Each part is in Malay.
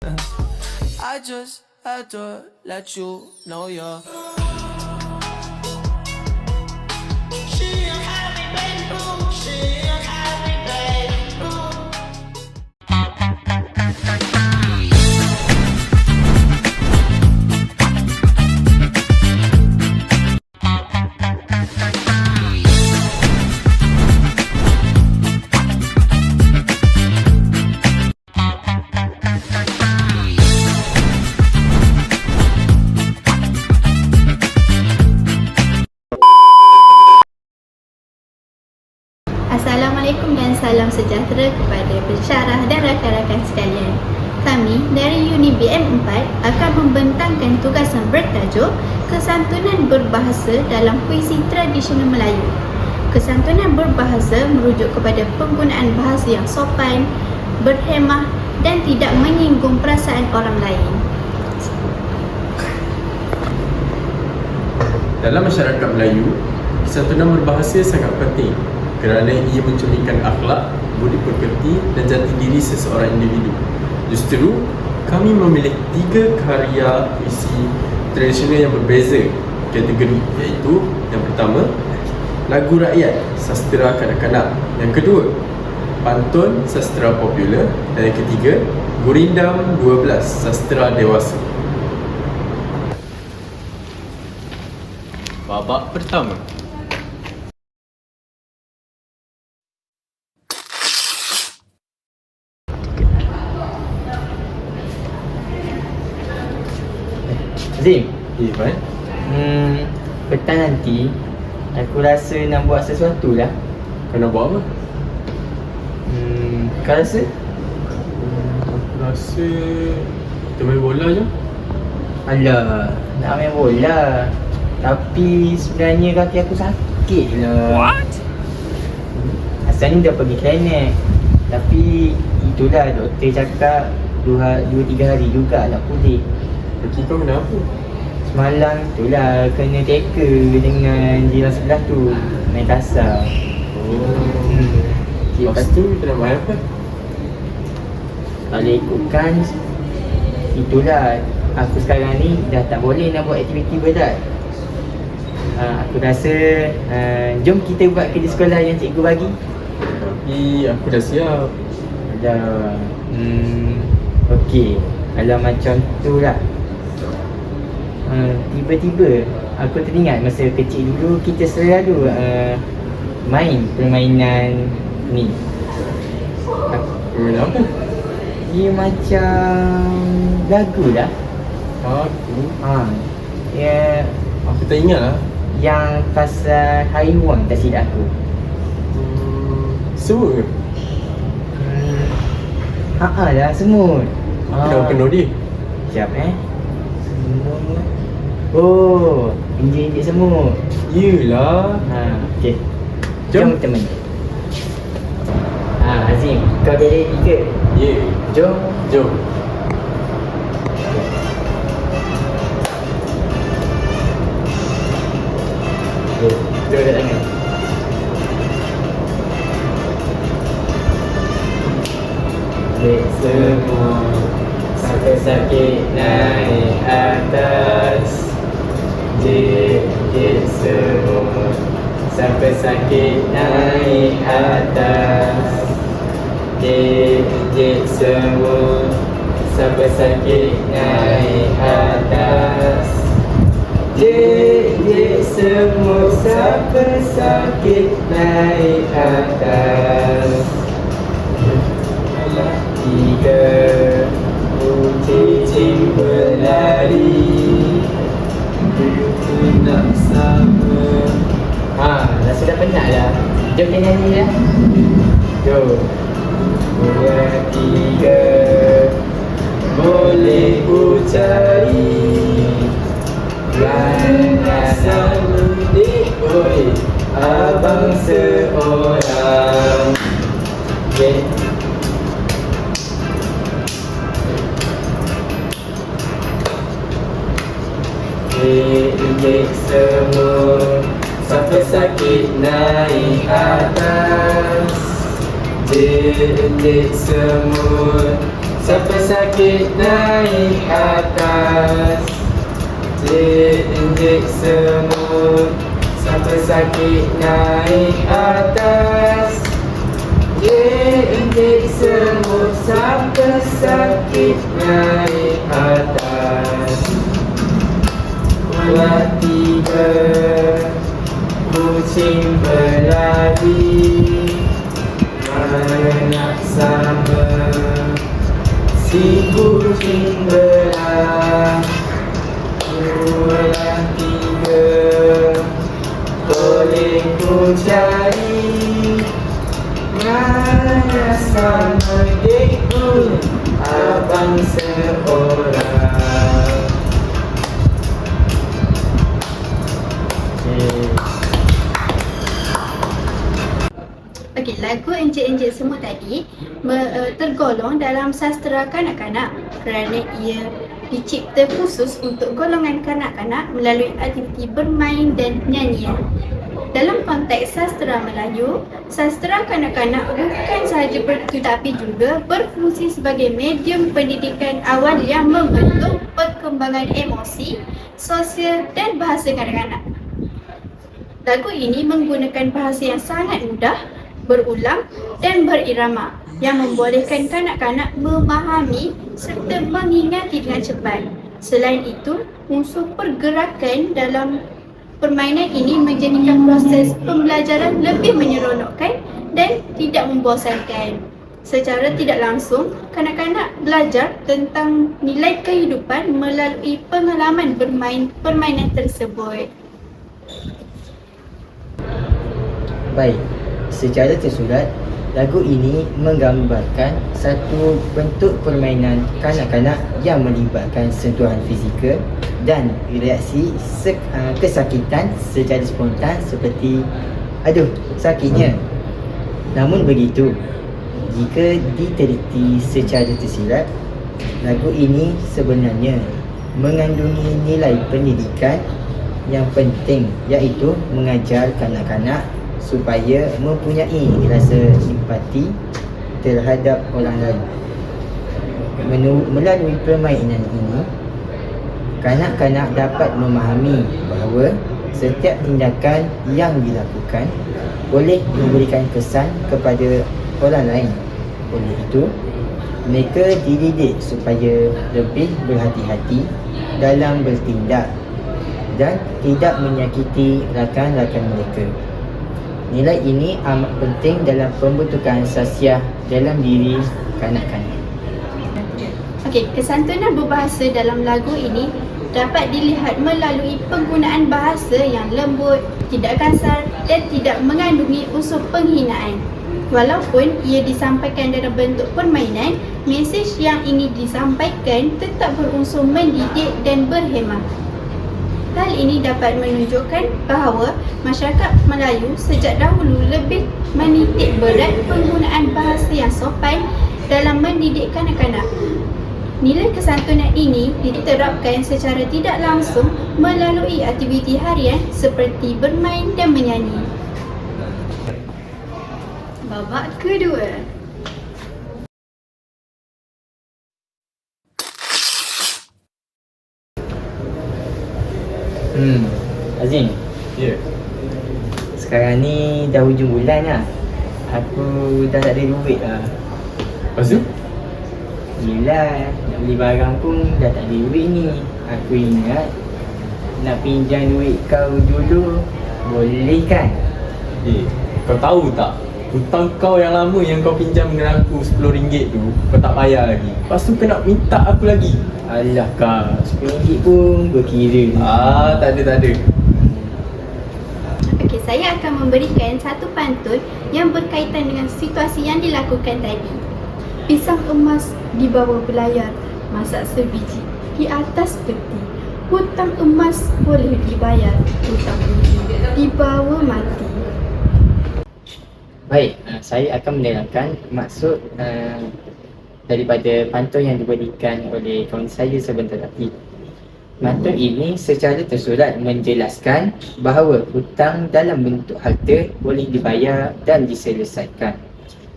I just had to let you know you're. She a happy baby boo. She a happy baby boo. Assalamualaikum dan salam sejahtera kepada pensyarah dan rakan-rakan sekalian. Kami dari Uni BM4 akan membentangkan tugasan bertajuk Kesantunan Berbahasa dalam Puisi Tradisional Melayu. Kesantunan berbahasa merujuk kepada penggunaan bahasa yang sopan, berhemah dan tidak menyinggung perasaan orang lain. Dalam masyarakat Melayu, kesantunan berbahasa sangat penting kerana ia mencerminkan akhlak, budi pekerti dan jati diri seseorang individu. Justru, kami memilih 3 karya puisi tradisional yang berbeza kategori, iaitu yang pertama, lagu rakyat sastera kanak-kanak, yang kedua, pantun sastera popular, dan yang ketiga, gurindam 12 sastera dewasa. Babak pertama. Zim, Ivan, petang nanti aku rasa nak buat sesuatu lah. kau nak buat apa? Kau rasa? Aku rasa kita main bola je. Alah, nak main bola. Tapi sebenarnya kaki aku sakit lah. What? Asalnya dah pergi klinik. Tapi itulah doktor cakap 2-3 hari juga nak pulih. Kaki kau kenapa? Semalam itulah kena teka dengan jiran sebelah tu. Main kasar. Lepas tu kita nak main apa? Kalau ikutkan, itulah aku sekarang ni dah tak boleh nak buat aktiviti berat. Aku rasa jom kita buat kerja sekolah yang cikgu bagi. Tapi aku dah siap. Dah okey, kalau macam tu lah. Tiba-tiba aku teringat masa kecil dulu kita selalu main permainan ni. Main apa? Dia macam lagu lah. Aku? Ya, Aku tak ingat lah. yang pasal haiwan tak silap aku. Semut ke? Lah semut. Kenapa penuh dia? Sekejap semut. Oh, injek-injek semut. Yelah. Okey. Jom. Jom kita main. Azim, kau dah ready ke? Ya. Jom. Jom. Dua kat tangan. Semut sakit-sakit naik atas. Jik semut sampai sakit naik atas. Jik semut sampai sakit naik atas. Jik semut sampai sakit naik atas. 3 kucing berlari, nak sama. Dah sudah penat lah. Jom kita nyanyi lah. Jom. 2, 3. Boleh ku cari rasa mudik, oi, abang seorang. Okay. Injek semut sampai sakit naik atas. Jek semut Siapa sakit naik atas, injek semut. Siapa sakit naik atas, injek semut. Siapa sakit naik atas. Ulah tiga kucing berlari, mana nak sama si kucing belah. Ulah tiga boleh ku cari, mana sama dekku abang seorang. Okey, lagu Enjek-Enjek Semut tadi tergolong dalam sastera kanak-kanak kerana ia dicipta khusus untuk golongan kanak-kanak melalui aktiviti bermain dan nyanyian. Dalam konteks sastera Melayu, sastera kanak-kanak bukan sahaja tetapi juga berfungsi sebagai medium pendidikan awal yang membentuk perkembangan emosi, sosial dan bahasa kanak-kanak. Lagu ini menggunakan bahasa yang sangat mudah, berulang dan berirama yang membolehkan kanak-kanak memahami serta mengingati dengan cepat. Selain itu, unsur pergerakan dalam permainan ini menjadikan proses pembelajaran lebih menyeronokkan dan tidak membosankan. Secara tidak langsung, kanak-kanak belajar tentang nilai kehidupan melalui pengalaman bermain permainan tersebut. Baik, secara tersurat, lagu ini menggambarkan satu bentuk permainan kanak-kanak yang melibatkan sentuhan fizikal dan reaksi kesakitan secara spontan seperti aduh, sakitnya. Namun begitu, jika diteliti secara tersirat, lagu ini sebenarnya mengandungi nilai pendidikan yang penting, iaitu mengajar kanak-kanak supaya mempunyai rasa simpati terhadap orang lain. Melalui permainan ini, kanak-kanak dapat memahami bahawa setiap tindakan yang dilakukan boleh memberikan kesan kepada orang lain. Oleh itu, mereka dididik supaya lebih berhati-hati dalam bertindak dan tidak menyakiti rakan-rakan mereka. Nilai ini amat penting dalam pembentukan sasiah dalam diri kanak-kanak. Okey, kesantunan berbahasa dalam lagu ini dapat dilihat melalui penggunaan bahasa yang lembut, tidak kasar dan tidak mengandungi unsur penghinaan. Walaupun ia disampaikan dalam bentuk permainan, mesej yang ingin disampaikan tetap berunsur mendidik dan berhemah. Hal ini dapat menunjukkan bahawa masyarakat Melayu sejak dahulu lebih menitik berat penggunaan bahasa yang sopan dalam mendidik kanak-kanak. Nilai kesantunan ini diterapkan secara tidak langsung melalui aktiviti harian seperti bermain dan menyanyi. Babak kedua. Azim, Ya. sekarang ni dah hujung bulan lah. Aku dah tak ada duit lah. Lepas tu? Yelah, nak beli barang pun dah tak ada duit ni. Aku ingat nak pinjam duit kau dulu, boleh kan? Kau tahu tak? Hutang kau yang lama yang kau pinjam dengan aku RM10 tu, kau tak bayar lagi. Lepas tu kau nak minta aku lagi. Alah kak, RM10 pun berkira. Tak ada. Okey, saya akan memberikan satu pantun yang berkaitan dengan situasi yang dilakukan tadi. Pisang emas di bawah belayar, masak sebiji di atas peti. Hutang emas boleh dibayar, hutang budi dibawa mati. Baik, saya akan menerangkan maksud daripada pantun yang diberikan oleh kawan saya sebentar tadi. Pantun ini secara tersurat menjelaskan bahawa hutang dalam bentuk harta boleh dibayar dan diselesaikan.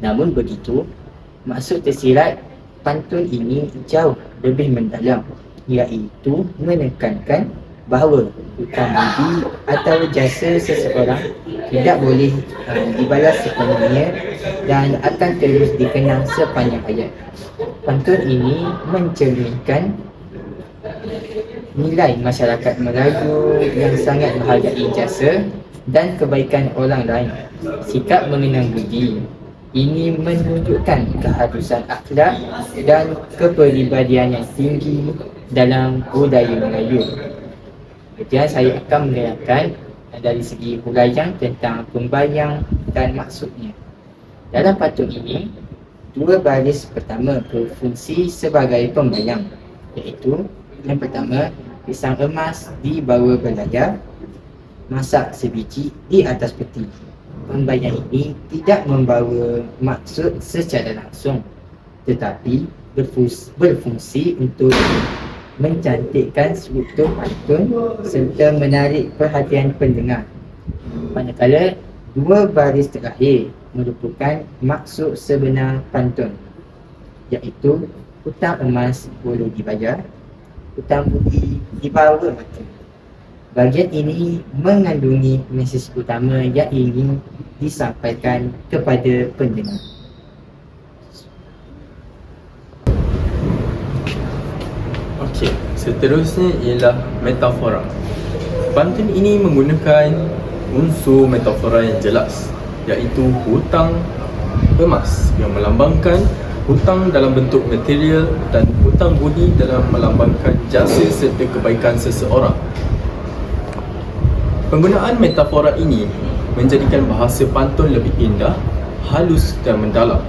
Namun begitu, maksud tersirat pantun ini jauh lebih mendalam, iaitu menekankan bahawa hutang budi atau jasa seseorang tidak boleh dibalas sepenuhnya dan akan terus dikenang sepanjang hayat. Pantun ini mencerminkan nilai masyarakat Melayu yang sangat menghargai jasa dan kebaikan orang lain. Sikap mengenang budi ini menunjukkan keharusan akhlak dan kepribadian yang tinggi dalam budaya Melayu. Kemudian saya akan menerangkan dari segi huraian tentang pembayang dan maksudnya. Dalam pantun ini, dua baris pertama berfungsi sebagai pembayang, iaitu yang pertama, pisang emas dibawa berlayar, masak sebiji di atas peti. Pembayang ini tidak membawa maksud secara langsung, tetapi berfungsi untuk mencantikkan struktur pantun serta menarik perhatian pendengar. Manakala dua baris terakhir merupakan maksud sebenar pantun, iaitu hutang emas boleh dibayar, hutang budi dibawa mati. Bahagian ini mengandungi mesej utama yang ingin disampaikan kepada pendengar. Okey, seterusnya ialah metafora. Pantun ini menggunakan unsur metafora yang jelas, iaitu hutang emas yang melambangkan hutang dalam bentuk material dan hutang budi dalam melambangkan jasa serta kebaikan seseorang. Penggunaan metafora ini menjadikan bahasa pantun lebih indah, halus dan mendalam,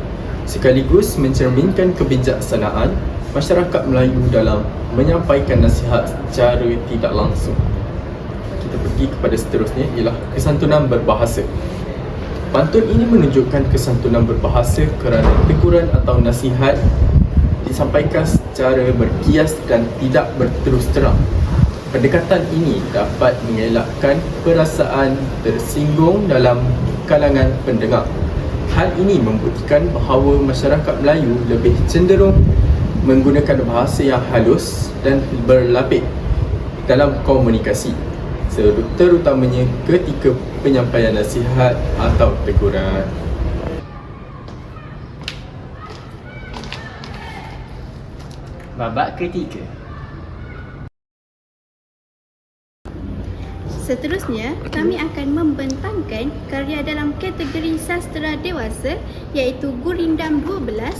sekaligus mencerminkan kebijaksanaan masyarakat Melayu dalam menyampaikan nasihat secara tidak langsung. Kita pergi kepada seterusnya ialah kesantunan berbahasa. Pantun ini menunjukkan kesantunan berbahasa kerana teguran atau nasihat disampaikan secara berkias dan tidak berterus terang. Pendekatan ini dapat mengelakkan perasaan tersinggung dalam kalangan pendengar. Hal ini membuktikan bahawa masyarakat Melayu lebih cenderung menggunakan bahasa yang halus dan berlapik dalam komunikasi, terutamanya ketika penyampaian nasihat atau teguran. Babak ketiga. Seterusnya, kami akan membentangkan karya dalam kategori sastera dewasa, iaitu Gurindam 12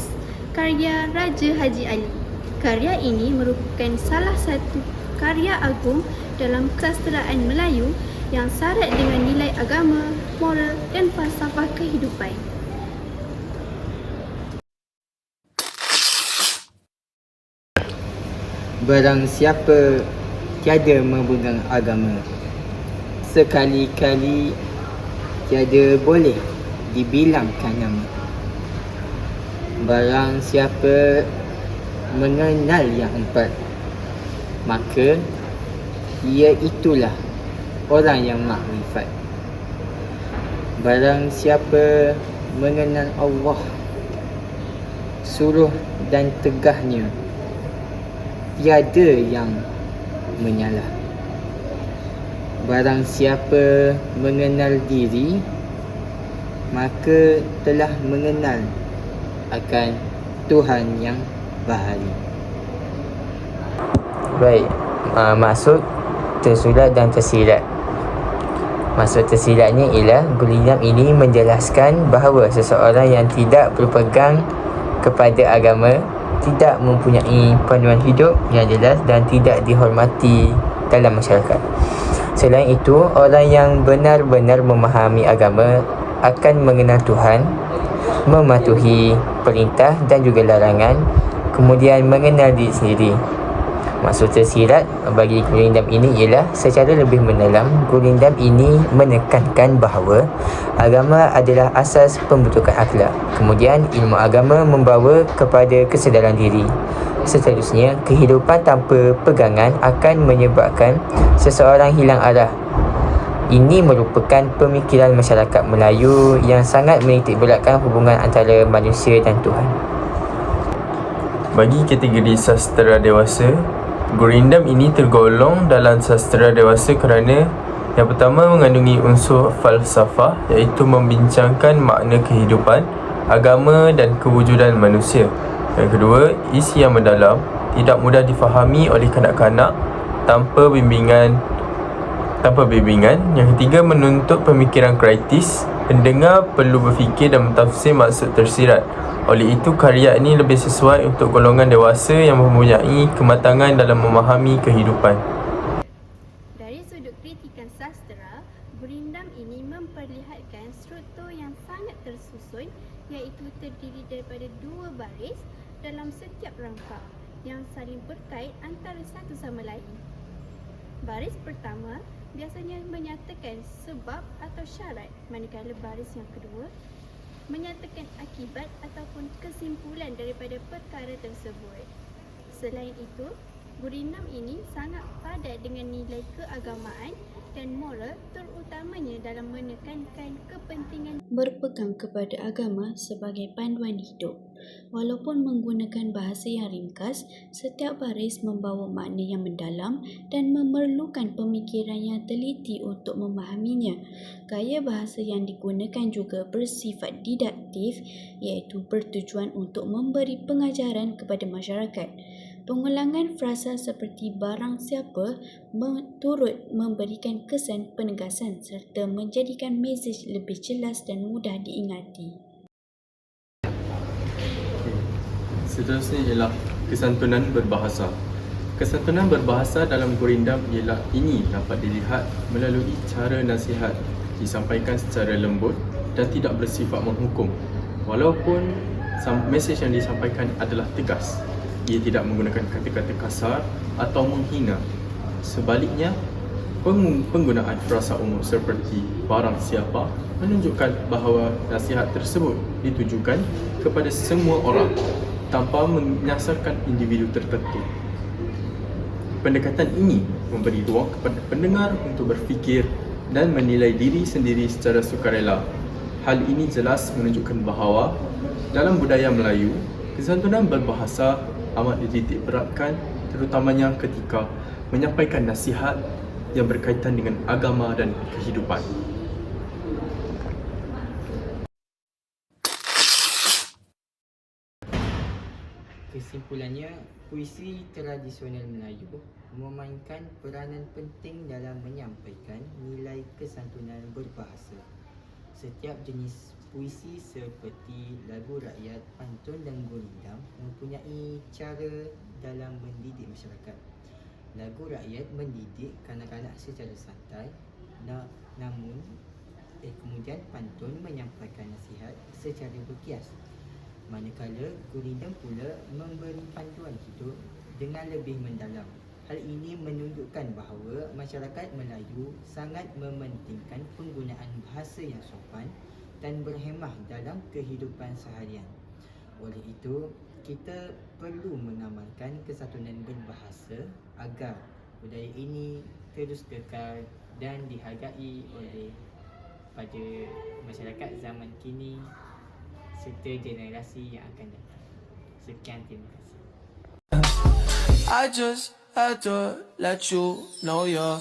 karya Raja Haji Ali. Karya ini merupakan salah satu karya agung dalam kesasteraan Melayu yang syarat dengan nilai agama, moral dan falsafah kehidupan. Barang siapa tiada memegang agama, sekali-kali tiada boleh dibilangkan nama. Barang siapa mengenal yang empat, maka ia itulah orang yang makrifat. Barang siapa mengenal Allah, suruh dan tegahnya, tiada yang menyalah. Barang siapa mengenal diri, maka telah mengenal akan Tuhan yang bahari. Baik, maksud tersulat dan tersirat. Maksud tersiratnya ialah Gurindam ini menjelaskan bahawa seseorang yang tidak berpegang kepada agama tidak mempunyai panduan hidup yang jelas dan tidak dihormati dalam masyarakat. Selain itu, orang yang benar-benar memahami agama akan mengenal Tuhan, mematuhi perintah dan juga larangan, kemudian mengenal diri sendiri. Maksud tersirat bagi Gurindam ini ialah secara lebih mendalam, Gurindam ini menekankan bahawa agama adalah asas pembentukan akhlak. Kemudian ilmu agama membawa kepada kesedaran diri. Seterusnya, kehidupan tanpa pegangan akan menyebabkan seseorang hilang arah. Ini merupakan pemikiran masyarakat Melayu yang sangat menitikberatkan hubungan antara manusia dan Tuhan. Bagi kategori sastera dewasa, Gurindam ini tergolong dalam sastera dewasa kerana yang pertama mengandungi unsur falsafah, iaitu membincangkan makna kehidupan, agama dan kewujudan manusia. Yang kedua, isi yang mendalam, tidak mudah difahami oleh kanak-kanak tanpa bimbingan. Yang ketiga, menuntut pemikiran kritis. Pendengar perlu berfikir dan mentafsir maksud tersirat. Oleh itu, karya ini lebih sesuai untuk golongan dewasa yang mempunyai kematangan dalam memahami kehidupan. Dari sudut kritikan sastera, Gurindam ini memperlihatkan struktur yang sangat tersusun, iaitu terdiri daripada 2 baris dalam setiap rangka yang saling berkait antara satu sama lain. Baris pertama biasanya menyatakan sebab atau syarat, manakala baris yang kedua menyatakan akibat ataupun kesimpulan daripada perkara tersebut. Selain itu, Gurindam ini sangat padat dengan nilai keagamaan dan moral, terutamanya dalam menekankan kepentingan berpegang kepada agama sebagai panduan hidup. Walaupun menggunakan bahasa yang ringkas, setiap baris membawa makna yang mendalam dan memerlukan pemikiran yang teliti untuk memahaminya. Gaya bahasa yang digunakan juga bersifat didaktif, iaitu bertujuan untuk memberi pengajaran kepada masyarakat. Pengulangan frasa seperti barang siapa turut memberikan kesan penegasan serta menjadikan mesej lebih jelas dan mudah diingati. Seterusnya ialah kesantunan berbahasa. Kesantunan berbahasa dalam Gurindam ialah ini dapat dilihat melalui cara nasihat disampaikan secara lembut dan tidak bersifat menghukum. Walaupun mesej yang disampaikan adalah tegas, ia tidak menggunakan kata-kata kasar atau menghina. Sebaliknya, penggunaan frasa umum seperti barang siapa menunjukkan bahawa nasihat tersebut ditujukan kepada semua orang tanpa menyasarkan individu tertentu. Pendekatan ini memberi ruang kepada pendengar untuk berfikir dan menilai diri sendiri secara sukarela. Hal ini jelas menunjukkan bahawa dalam budaya Melayu, kesantunan berbahasa amat dititik beratkan, terutamanya ketika menyampaikan nasihat yang berkaitan dengan agama dan kehidupan. Kesimpulannya, puisi tradisional Melayu memainkan peranan penting dalam menyampaikan nilai kesantunan berbahasa. Setiap jenis puisi seperti lagu rakyat, pantun dan gurindam mempunyai cara dalam mendidik masyarakat. Lagu rakyat mendidik kanak-kanak secara santai, namun kemudian pantun menyampaikan nasihat secara berkias. Manakala gurindam pula memberi panduan hidup dengan lebih mendalam. Hal ini menunjukkan bahawa masyarakat Melayu sangat mementingkan penggunaan bahasa yang sopan dan berhemah dalam kehidupan seharian. Oleh itu, kita perlu mengamalkan kesatuan berbahasa agar budaya ini terus kekal dan dihargai oleh pada masyarakat zaman kini serta generasi yang akan datang. Sekian, terima kasih. I just had to let you know you're